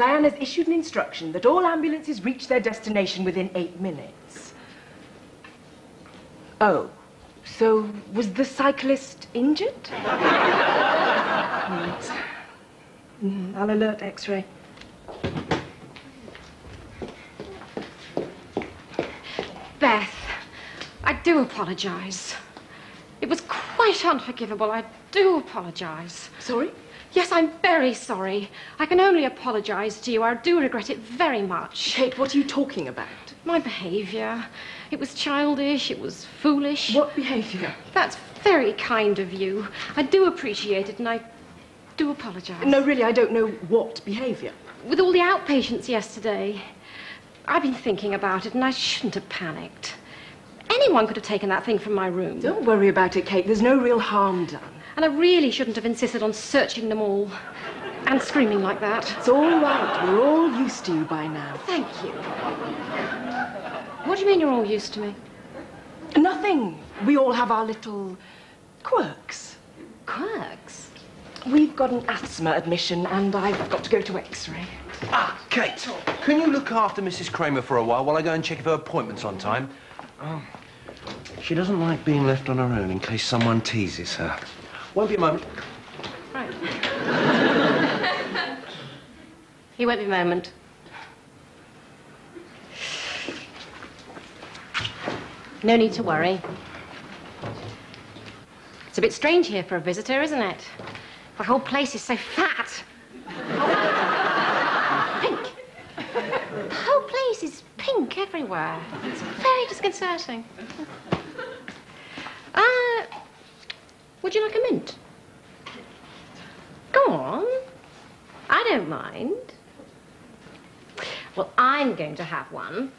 Diana's issued an instruction that all ambulances reach their destination within 8 minutes. Oh, so was the cyclist injured? Right. I'll alert X-ray. Beth, I do apologise. It was quite unforgivable. I do apologise. Sorry? Yes, I'm very sorry. I can only apologise to you. I do regret it very much. Kate, what are you talking about? My behaviour. It was childish. It was foolish. What behaviour? That's very kind of you. I do appreciate it, and I do apologise. No, really, I don't know what behaviour. With all the outpatients yesterday, I've been thinking about it, and I shouldn't have panicked. Anyone could have taken that thing from my room. Don't worry about it, Kate. There's no real harm done. And I really shouldn't have insisted on searching them all and screaming like that. It's all right. We're all used to you by now. Thank you. What do you mean you're all used to me? Nothing. We all have our little quirks. Quirks? We've got an asthma admission and I've got to go to X-ray. Ah, Kate, can you look after Mrs. Kramer for a while I go and check if her appointment's on time? Oh, she doesn't like being left on her own in case someone teases her. Won't be a moment. Right. He won't be a moment. No need to worry. It's a bit strange here for a visitor, isn't it? The whole place is so fat. Pink. The whole place is pink everywhere. It's very disconcerting. Would you like a mint? Go on. I don't mind. Well, I'm going to have one.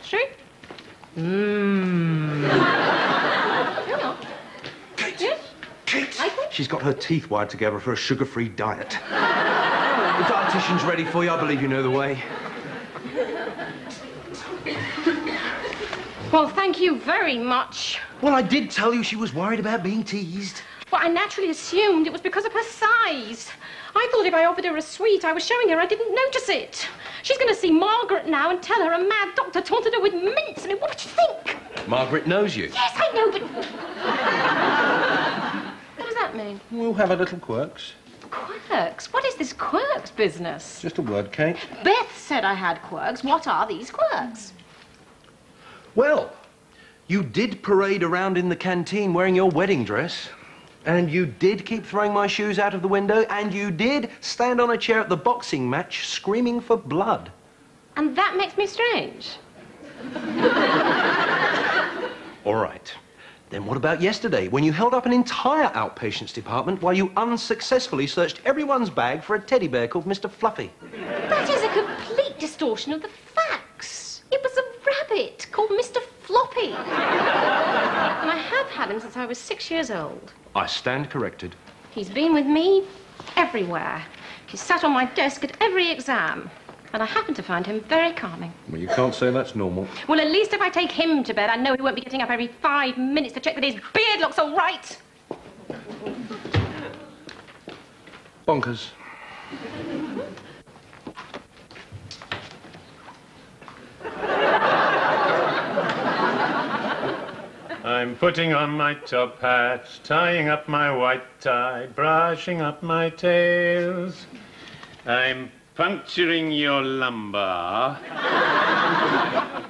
True? Mmm. Hang on. Kate! Yes? Kate! Like it? She's got her teeth wired together for a sugar-free diet. The dietitian's ready for you. I believe you know the way. Well, thank you very much. Well, I did tell you she was worried about being teased. Well, I naturally assumed it was because of her size. I thought if I offered her a sweet I was showing her I didn't notice it. She's going to see Margaret now and tell her a mad doctor taunted her with mints. I mean, what would you think? Margaret knows you. Yes, I know, but... What does that mean? We'll have our little quirks. Quirks? What is this quirks business? Just a word, Kate. Beth said I had quirks. What are these quirks? Well, you did parade around in the canteen wearing your wedding dress. And you did keep throwing my shoes out of the window. And you did stand on a chair at the boxing match screaming for blood. And that makes me strange. All right. Then what about yesterday, when you held up an entire outpatients department while you unsuccessfully searched everyone's bag for a teddy bear called Mr. Fluffy? That is a complete distortion of the facts. It was a rabbit called Mr. Floppy. And I have had him since I was 6 years old. I stand corrected. He's been with me everywhere. He's sat on my desk at every exam. And I happen to find him very calming. Well, you can't say that's normal. Well, at least if I take him to bed, I know he won't be getting up every 5 minutes to check that his beard looks all right. Bonkers. I'm putting on my top hat, tying up my white tie, brushing up my tails. I'm puncturing your lumbar,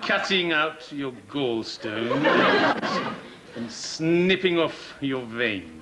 cutting out your gallstones, and snipping off your veins.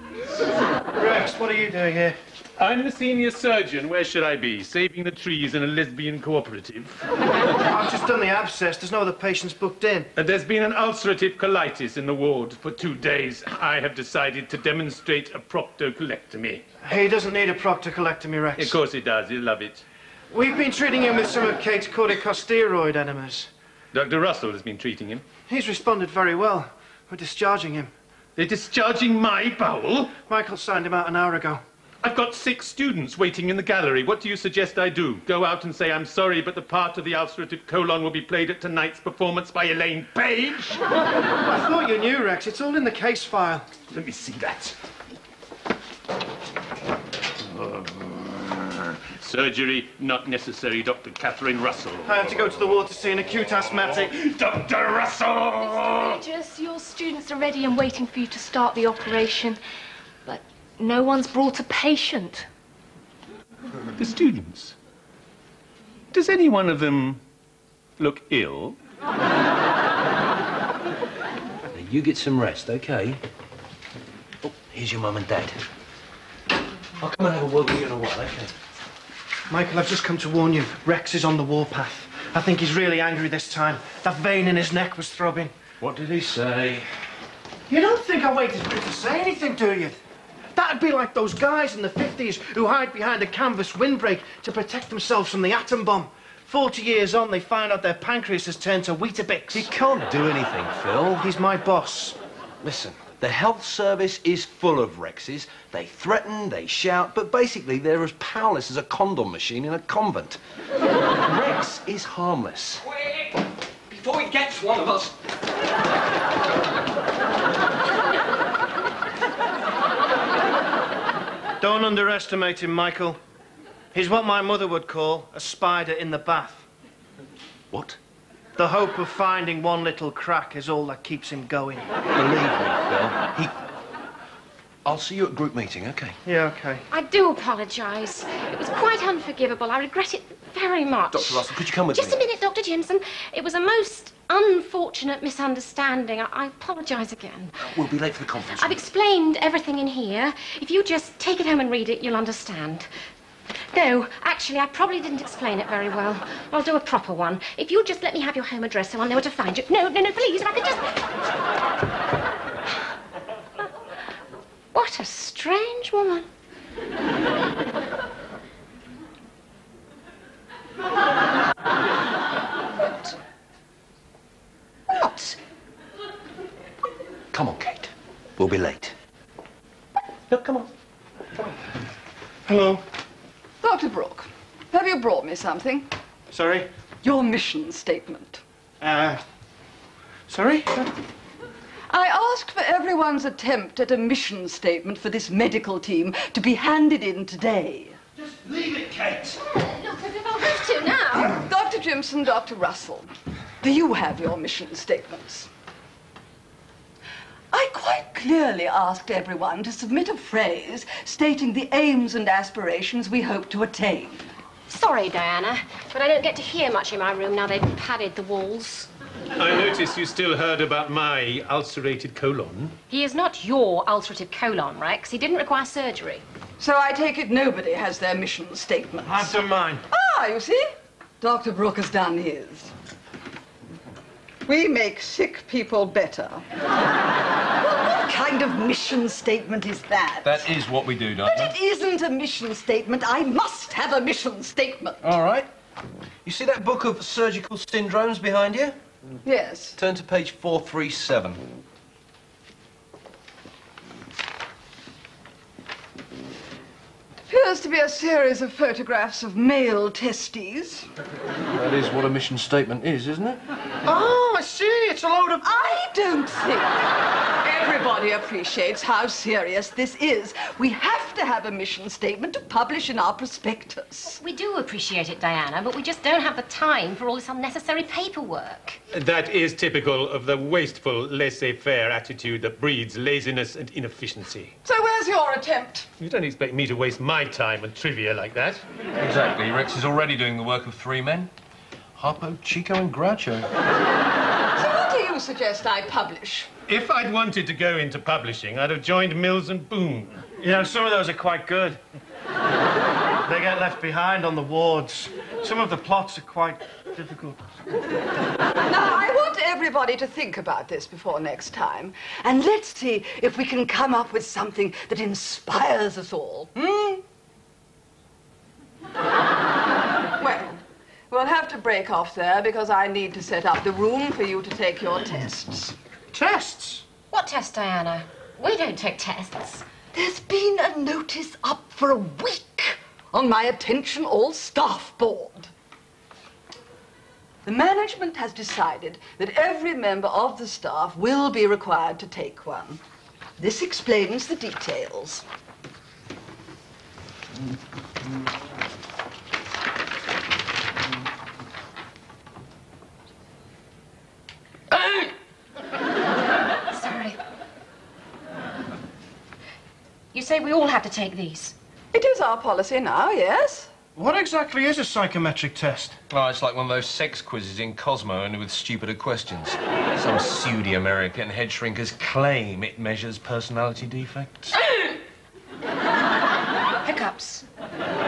Rex, what are you doing here? I'm the senior surgeon. Where should I be? Saving the trees in a lesbian cooperative. I've just done the abscess. There's no other patients booked in. And there's been an ulcerative colitis in the ward for 2 days. I have decided to demonstrate a proctocolectomy. He doesn't need a proctocolectomy, Rex. Of course he does. He'll love it. We've been treating him with some of Kate's corticosteroid enemas. Dr. Russell has been treating him. He's responded very well. We're discharging him. They're discharging my bowel? Michael signed him out an hour ago. I've got 6 students waiting in the gallery. What do you suggest I do? Go out and say, I'm sorry, but the part of the ulcerative colon will be played at tonight's performance by Elaine Page? I thought you knew, Rex. It's all in the case file. Let me see that. Surgery not necessary, Dr. Catherine Russell. I have to go to the ward to see an acute asthmatic. Dr. Russell! Mr. Regis, your students are ready and waiting for you to start the operation. But no one's brought a patient. The students? Does any one of them look ill? You get some rest, OK? Oh, here's your mum and dad. I'll come and have a word with you in a while, OK? Michael, I've just come to warn you. Rex is on the warpath. I think he's really angry this time. That vein in his neck was throbbing. What did he say? You don't think I waited for him to say anything, do you? That'd be like those guys in the 50s who hide behind a canvas windbreak to protect themselves from the atom bomb. 40 years on, they find out their pancreas has turned to Weetabix. He can't do anything, Phil. He's my boss. Listen, the health service is full of Rexes. They threaten, they shout, but basically they're as powerless as a condom machine in a convent. Rex is harmless. Quick! Before he gets one of us. Don't underestimate him, Michael. He's what my mother would call a spider in the bath. What? The hope of finding one little crack is all that keeps him going. Believe me, Phil. I'll see you at group meeting, OK? Yeah, OK. I do apologise. It was quite unforgivable. I regret it very much. Dr. Russell, could you come with Just me? a minute, Dr. Jimson. It was a most unfortunate misunderstanding. I apologise again. We'll be late for the conference. I've explained everything in here. If you just take it home and read it, you'll understand. No, actually, I probably didn't explain it very well. I'll do a proper one. If you'll just let me have your home address so I'll know where to find you. No, please, if I could just... What a strange woman. What? Come on, Kate. We'll be late. No, come on. Come on. Hello. Dr. Brooke, have you brought me something? Sorry? Your mission statement. Sorry? I asked for everyone's attempt at a mission statement for this medical team to be handed in today. Just leave it, Kate. Look, if I'll have to now. Dr. Jimson, Dr. Russell, do you have your mission statements? I quite clearly asked everyone to submit a phrase stating the aims and aspirations we hope to attain. Sorry, Diana, but I don't get to hear much in my room now they've padded the walls. I notice you still heard about my ulcerated colon. He is not your ulcerative colon, Rex. He didn't require surgery. So I take it nobody has their mission statements. I've done mine. Ah, you see? Dr. Brooke has done his. We make sick people better. What kind of mission statement is that? That is what we do, But Doctor. it isn't a mission statement. I must have a mission statement. All right. You see that book of surgical syndromes behind you? Yes. Turn to page 437. Appears to be a series of photographs of male testes. That is what a mission statement is, isn't it? Oh, I see. It's a load of... I don't think everybody appreciates how serious this is. We have to have a mission statement to publish in our prospectus. We do appreciate it, Diana, but we just don't have the time for all this unnecessary paperwork. That is typical of the wasteful, laissez-faire attitude that breeds laziness and inefficiency. So where's your attempt? You don't expect me to waste my time on trivia like that. Exactly. Rex is already doing the work of three men. Harpo, Chico and Groucho. So what do you suggest I publish? If I'd wanted to go into publishing, I'd have joined Mills and Boon. You know, some of those are quite good. They get left behind on the wards. Some of the plots are quite difficult. Now, I want everybody to think about this before next time. And let's see if we can come up with something that inspires us all. Well, we'll have to break off there because I need to set up the room for you to take your tests. Tests? What test, Diana? We don't take tests. There's been a notice up for a week on my attention all staff board. The management has decided that every member of the staff will be required to take one. This explains the details. say we all had to take these? It is our policy now, yes. What exactly is a psychometric test? Oh, it's like one of those sex quizzes in Cosmo, only with stupider questions. Some pseudo-American head shrinkers claim it measures personality defects. Hiccups.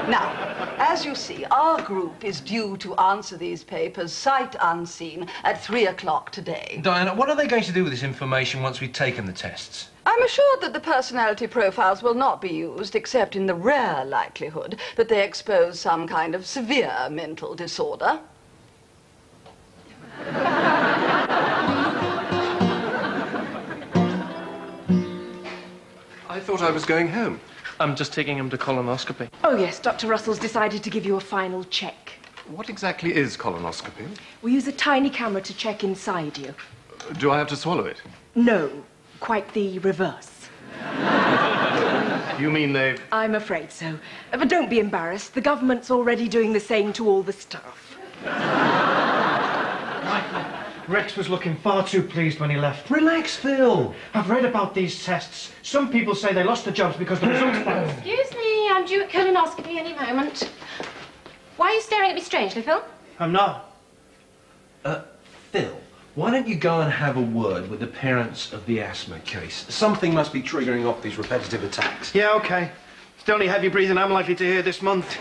Now, as you see, our group is due to answer these papers sight unseen at 3 o'clock today. Diana, what are they going to do with this information once we've taken the tests? I'm assured that the personality profiles will not be used except in the rare likelihood that they expose some kind of severe mental disorder. I thought I was going home. I'm just taking him to colonoscopy. Oh, yes, Dr. Russell's decided to give you a final check. What exactly is colonoscopy? We use a tiny camera to check inside you. Do I have to swallow it? No, quite the reverse. You mean they... I'm afraid so. But don't be embarrassed. The government's already doing the same to all the staff. Rex was looking far too pleased when he left. Relax, Phil. I've read about these tests. Some people say they lost their jobs because the results... Excuse me, I'm due at colonoscopy any moment. Why are you staring at me strangely, Phil? I'm not. Phil, why don't you go and have a word with the parents of the asthma case? Something must be triggering off these repetitive attacks. Yeah, OK. It's the only heavy breathing I'm likely to hear this month.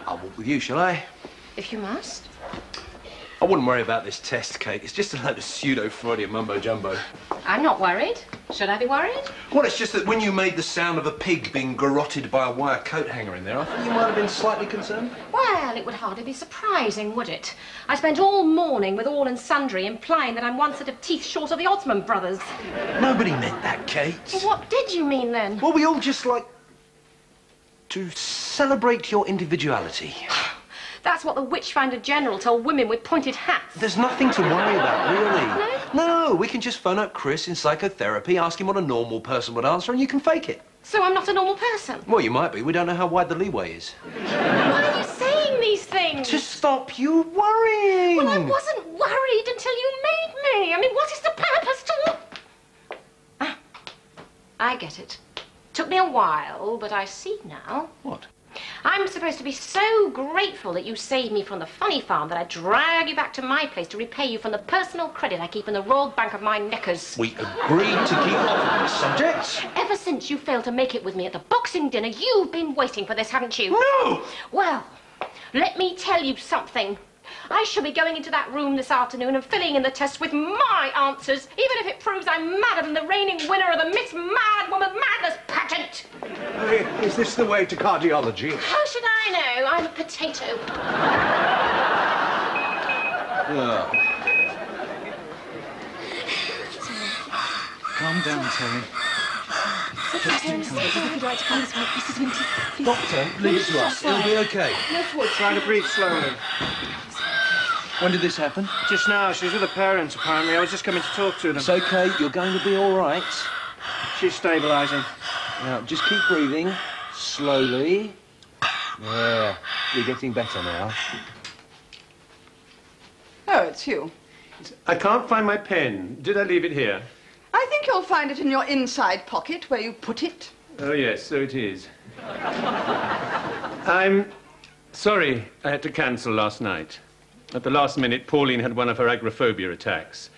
I'll walk with you, shall I? If you must. I wouldn't worry about this test, Kate. It's just a load of pseudo-Freudian mumbo-jumbo. I'm not worried. Should I be worried? Well, it's just that when you made the sound of a pig being garroted by a wire coat hanger in there, I thought you might have been slightly concerned. Well, it would hardly be surprising, would it? I spent all morning with all and sundry implying that I'm one set of teeth short of the Osmond brothers. Nobody meant that, Kate. Well, what did you mean, then? Well, we all just like to celebrate your individuality. That's what the Witchfinder General told women with pointed hats. There's nothing to worry about, really. No, we can just phone up Chris in psychotherapy, ask him what a normal person would answer, and you can fake it. So I'm not a normal person? Well, you might be. We don't know how wide the leeway is. Why are you saying these things? To stop you worrying. Well, I wasn't worried until you made me. I mean, what is the purpose to... Ah, I get it. Took me a while, but I see now. What? I'm supposed to be so grateful that you saved me from the funny farm that I drag you back to my place to repay you from the personal credit I keep in the Royal Bank of my knickers. We agreed to keep off this subject. Ever since you failed to make it with me at the Boxing dinner, you've been waiting for this, haven't you? No! Well, let me tell you something. I shall be going into that room this afternoon and filling in the test with my answers, even if it proves I'm madder than the reigning winner of the Miss Mad Woman Madness pageant. Is this the way to cardiology? How should I know? I'm a potato. Calm down, Terry. Doctor, leave it to us. It'll be okay. Try to breathe slowly. When did this happen? Just now. She was with her parents, apparently. I was just coming to talk to them. It's okay. You're going to be all right. She's stabilising. Now, just keep breathing. Slowly. Yeah, you're getting better now. Oh, it's you. I can't find my pen. Did I leave it here? I think you'll find it in your inside pocket where you put it. Oh, yes, so it is. I'm sorry I had to cancel last night. At the last minute, Pauline had one of her agoraphobia attacks.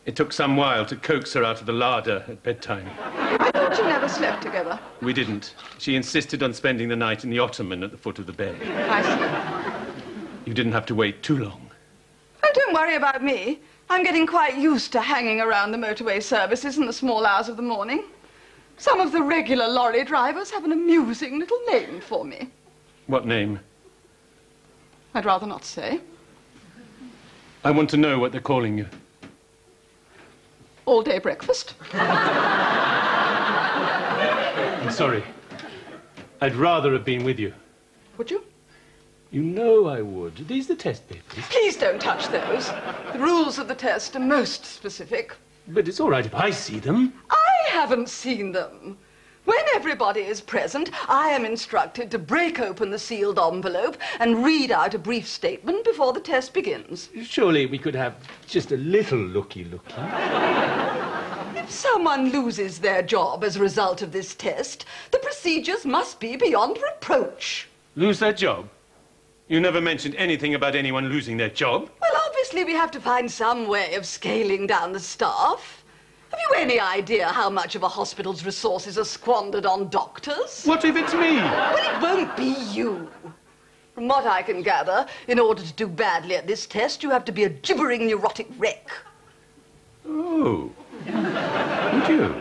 It took some while to coax her out of the larder at bedtime. I thought you never slept together. We didn't. She insisted on spending the night in the ottoman at the foot of the bed. I see. You didn't have to wait too long. Oh, don't worry about me. I'm getting quite used to hanging around the motorway services in the small hours of the morning. Some of the regular lorry drivers have an amusing little name for me. What name? I'd rather not say. I want to know what they're calling you. All-day breakfast. I'm sorry. I'd rather have been with you. Would you? You know I would. Are these the test papers? Please don't touch those. The rules of the test are most specific. But it's all right if I see them. I haven't seen them. When everybody is present, I am instructed to break open the sealed envelope and read out a brief statement before the test begins. Surely we could have just a little looky-looky. If If someone loses their job as a result of this test, the procedures must be beyond reproach. Lose their job? You never mentioned anything about anyone losing their job. Well, obviously we have to find some way of scaling down the staff. Have you any idea how much of a hospital's resources are squandered on doctors? What if it's me? Well, it won't be you. From what I can gather, in order to do badly at this test, you have to be a gibbering neurotic wreck. Oh. Would you?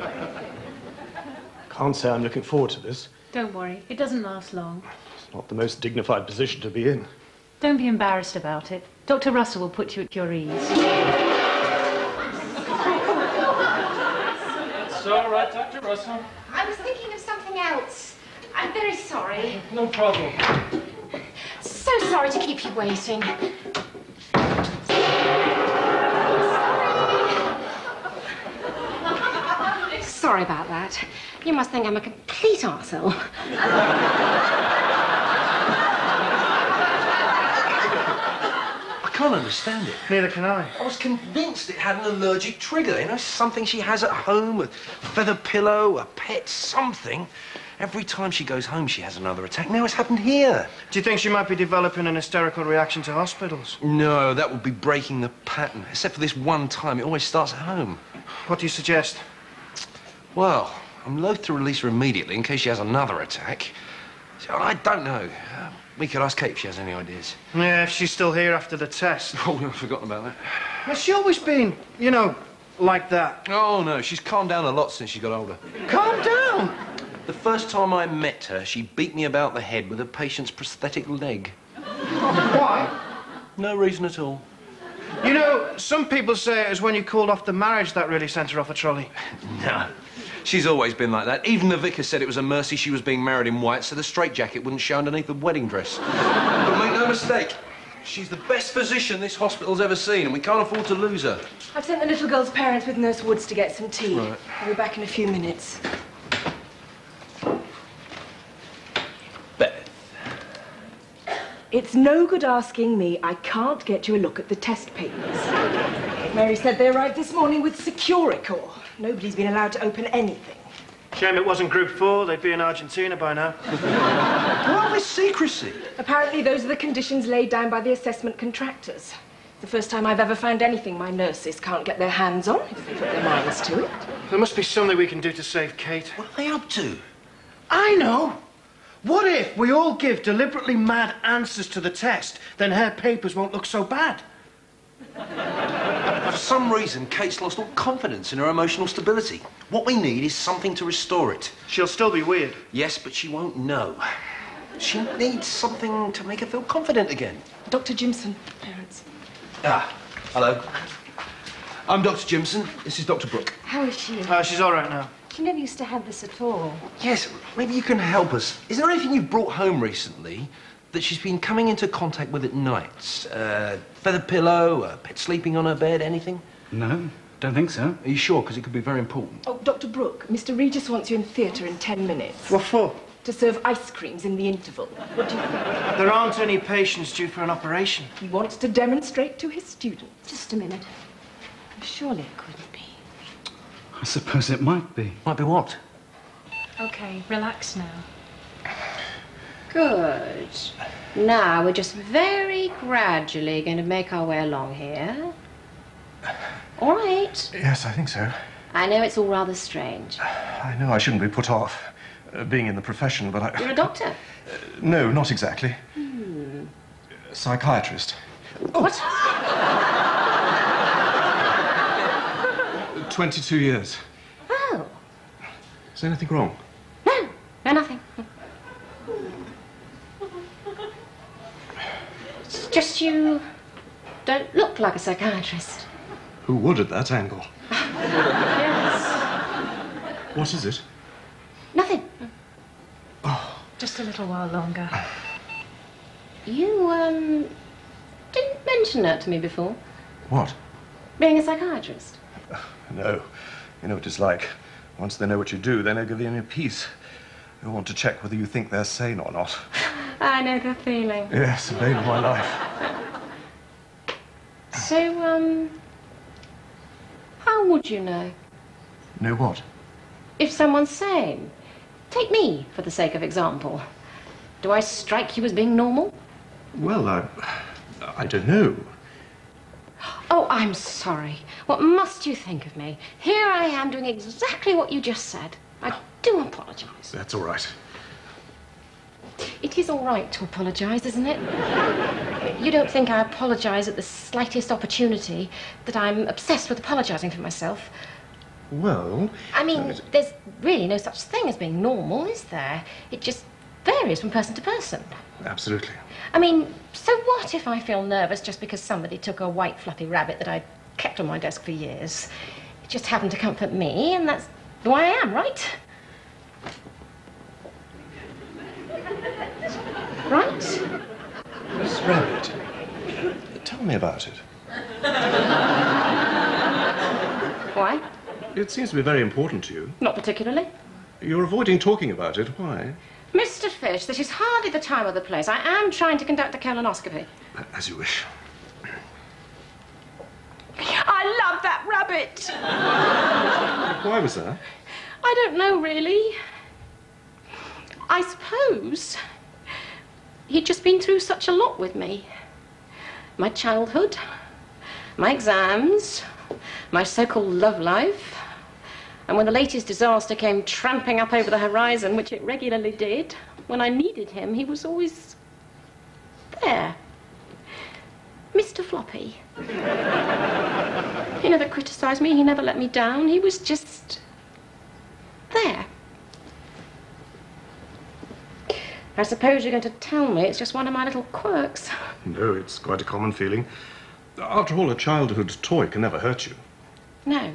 Can't say I'm looking forward to this. Don't worry, it doesn't last long. It's not the most dignified position to be in. Don't be embarrassed about it. Dr. Russell will put you at your ease. It's all right, Dr. Russell. I was thinking of something else. I'm very sorry. No problem. So sorry to keep you waiting. Sorry about that. You must think I'm a complete arsehole. I can't understand it. Neither can I. I was convinced it had an allergic trigger. You know, something she has at home, a feather pillow, a pet, something. Every time she goes home, she has another attack. Now it's happened here. Do you think she might be developing an hysterical reaction to hospitals? No, that would be breaking the pattern. Except for this one time, it always starts at home. What do you suggest? Well, I'm loath to release her immediately in case she has another attack. So I don't know. We could ask Kate if she has any ideas. Yeah, if she's still here after the test. Oh, I've forgotten about that. Has she always been, you know, like that? Oh, no, she's calmed down a lot since she got older. Calm down! The first time I met her, she beat me about the head with a patient's prosthetic leg. Why? No reason at all. You know, some people say it was when you called off the marriage that really sent her off a trolley. No. She's always been like that. Even the vicar said it was a mercy she was being married in white so the straitjacket wouldn't show underneath the wedding dress. But make no mistake, she's the best physician this hospital's ever seen, and we can't afford to lose her. I've sent the little girl's parents with Nurse Woods to get some tea. Right. I'll be back in a few minutes. Beth. It's no good asking me. I can't get you a look at the test papers. Mary said they arrived this morning with Securicor. Nobody's been allowed to open anything. Shame it wasn't Group 4. They'd be in Argentina by now. Why this secrecy? Apparently those are the conditions laid down by the assessment contractors. It's the first time I've ever found anything my nurses can't get their hands on if they put their minds to it. There must be something we can do to save Kate. What are they up to? I know! What if we all give deliberately mad answers to the test? Then her papers won't look so bad. For some reason, Kate's lost all confidence in her emotional stability. What we need is something to restore it. She'll still be weird. Yes, but she won't know. She needs something to make her feel confident again. Dr. Jimson, parents. Ah, hello. I'm Dr. Jimson. This is Dr. Brooke. How is she? She's all right now. She never used to have this at all. Yes, maybe you can help us. Is there anything you've brought home recently that she's been coming into contact with at nights? Feather pillow, a pet sleeping on her bed, anything? No, don't think so. Are you sure? Because it could be very important. Oh, Dr. Brooke, Mr. Regis wants you in theatre in 10 minutes. What for? To serve ice creams in the interval. What do you think? There aren't any patients due for an operation. He wants to demonstrate to his students. Just a minute. Surely it couldn't be. I suppose it might be. Might be what? Okay, relax now. Good. Now we're just very gradually going to make our way along here. All right. Yes, I think so. I know it's all rather strange. I know I shouldn't be put off being in the profession, but I... You're a doctor? No, not exactly. Psychiatrist. What? 22 years. Oh. Is there anything wrong? No, no, nothing. It's just you don't look like a psychiatrist. Who would at that angle? Yes. What is it? Nothing. Just a little while longer. You, didn't mention that to me before. What? Being a psychiatrist. No. You know what it's like. Once they know what you do, they don't give you any peace. They want to check whether you think they're sane or not. I know the feeling. Yes, the bane of my life. So, how would you know? Know what? If someone's sane. Take me, for the sake of example. Do I strike you as being normal? Well, I don't know. Oh, I'm sorry. What must you think of me? Here I am doing exactly what you just said. I do apologise. That's all right. It is all right to apologise, isn't it? You don't think I apologise at the slightest opportunity, that I'm obsessed with apologising for myself? Well... I mean, there's really no such thing as being normal, is there? It just varies from person to person. Absolutely. I mean, so what if I feel nervous just because somebody took a white fluffy rabbit that I'd kept on my desk for years? It just happened to comfort me, and that's who I am, right? Right? Miss Rabbit, tell me about it. Why? It seems to be very important to you. Not particularly. You're avoiding talking about it. Why? Mr. Fish, this is hardly the time or the place. I am trying to conduct a colonoscopy. As you wish. I love that rabbit. Why was that? I don't know, really. I suppose he'd just been through such a lot with me. My childhood, my exams, my so-called love life. And when the latest disaster came tramping up over the horizon, which it regularly did, when I needed him, he was always there. Mr. Floppy. He never criticised me, he never let me down. He was just there. I suppose you're going to tell me it's just one of my little quirks. No, it's quite a common feeling. After all, a childhood toy can never hurt you. No.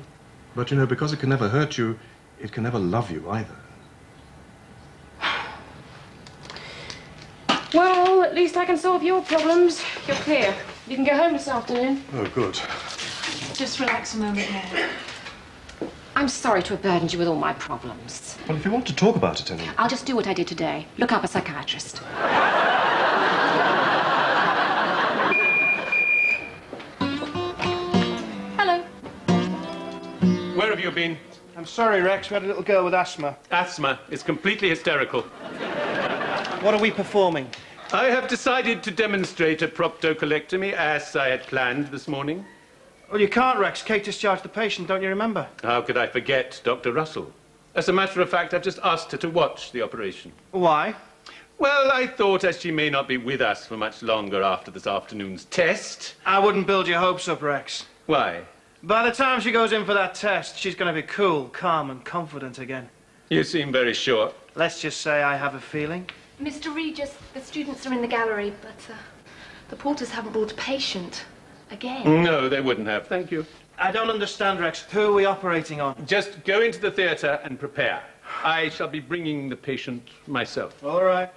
But, you know, because it can never hurt you, it can never love you either. Well, at least I can solve your problems. You're clear. You can go home this afternoon. Oh, good. Just relax a moment more. I'm sorry to have burdened you with all my problems. Well, if you want to talk about it anyway. I'll just do what I did today. Look up a psychiatrist. Hello. Where have you been? I'm sorry, Rex. We had a little girl with asthma. Asthma is completely hysterical. What are we performing? I have decided to demonstrate a proctocolectomy as I had planned this morning. Well, you can't, Rex. Kate discharged the patient, don't you remember? How could I forget Dr. Russell? As a matter of fact, I've just asked her to watch the operation. Why? Well, I thought as she may not be with us for much longer after this afternoon's test... I wouldn't build your hopes up, Rex. Why? By the time she goes in for that test, she's going to be cool, calm and confident again. You seem very sure. Let's just say I have a feeling. Mr. Regis, the students are in the gallery, but the porters haven't brought a patient. Again. No, they wouldn't have. Thank you. I don't understand, Rex. Who are we operating on? Just go into the theatre and prepare. I shall be bringing the patient myself. All right.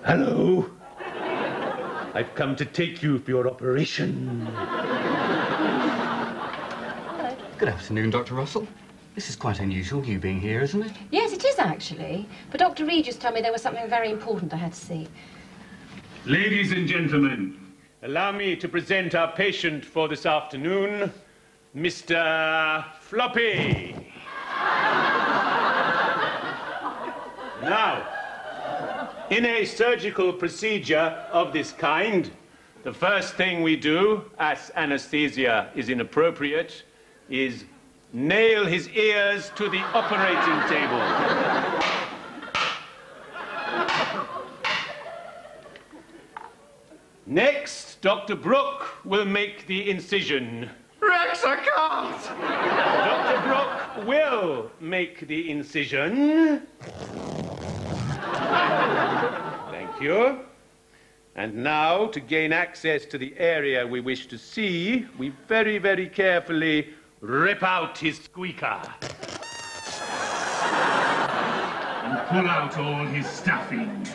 Hello. I've come to take you for your operation. Good afternoon, Dr. Russell. This is quite unusual, you being here, isn't it? Yes, it is, actually. But Dr. Regis told me there was something very important I had to see. Ladies and gentlemen, allow me to present our patient for this afternoon, Mr. Floppy. Now, in a surgical procedure of this kind, the first thing we do, as anesthesia is inappropriate, is nail his ears to the operating table. Next, Dr. Brooke will make the incision. Rex, I can't! Dr. Brooke will make the incision. Thank you. And now, to gain access to the area we wish to see, we very, very carefully rip out his squeaker. And pull out all his stuffing.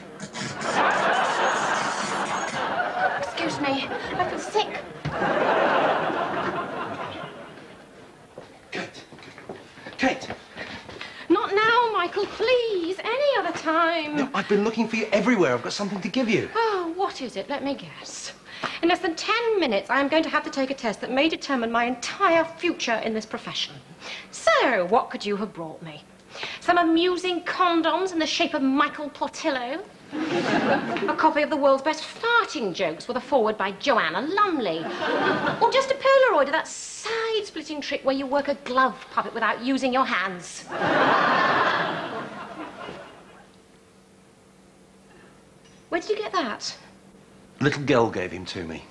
Excuse me, I feel sick. Kate! Not now, Michael, please. Any other the time. No, I've been looking for you everywhere. I've got something to give you. Oh, what is it? Let me guess. In less than 10 minutes, I am going to have to take a test that may determine my entire future in this profession. So, what could you have brought me? Some amusing condoms in the shape of Michael Portillo? A copy of the world's best farting jokes with a foreword by Joanna Lumley? Or just a Polaroid of that side-splitting trick where you work a glove puppet without using your hands? Where did you get that? Little girl gave him to me.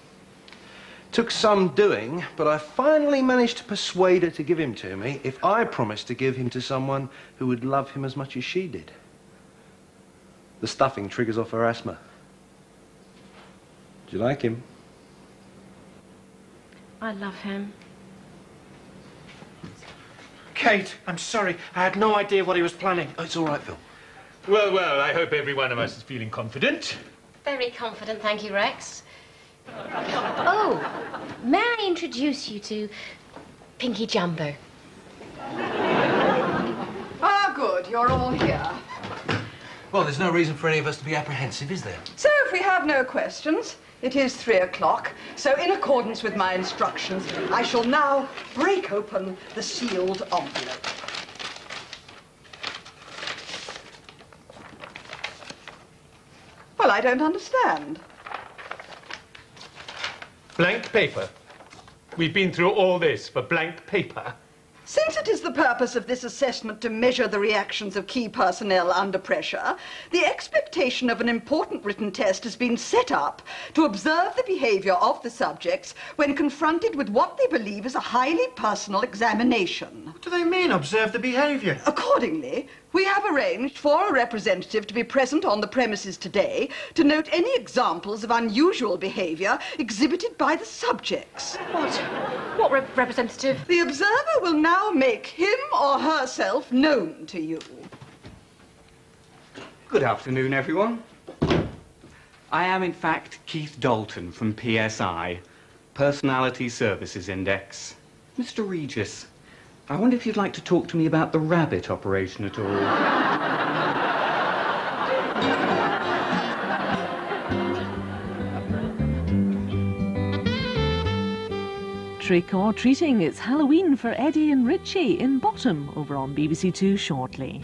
Took some doing, but I finally managed to persuade her to give him to me if I promised to give him to someone who would love him as much as she did. The stuffing triggers off her asthma. Do you like him? I love him. Kate, I'm sorry. I had no idea what he was planning. Oh, it's all right, Phil. Well, well, I hope every one of us is feeling confident. Very confident, thank you, Rex. Oh, may I introduce you to Pinky Jumbo? Ah, good. You're all here. Well, there's no reason for any of us to be apprehensive, is there? So, if we have no questions, it is 3 o'clock. So, in accordance with my instructions, I shall now break open the sealed envelope. Well, I don't understand. Blank paper. We've been through all this for blank paper. Since it is the purpose of this assessment to measure the reactions of key personnel under pressure, the expectation of an important written test has been set up to observe the behavior of the subjects when confronted with what they believe is a highly personal examination. What do they mean, observe the behaviour? Accordingly, we have arranged for a representative to be present on the premises today to note any examples of unusual behaviour exhibited by the subjects. What representative? The observer will now make him or herself known to you. Good afternoon, everyone. I am, in fact, Keith Dalton from PSI, Personality Services Index. Mr. Regis, I wonder if you'd like to talk to me about the rabbit operation at all. Trick or treating, it's Halloween for Eddie and Richie in Bottom over on BBC Two shortly.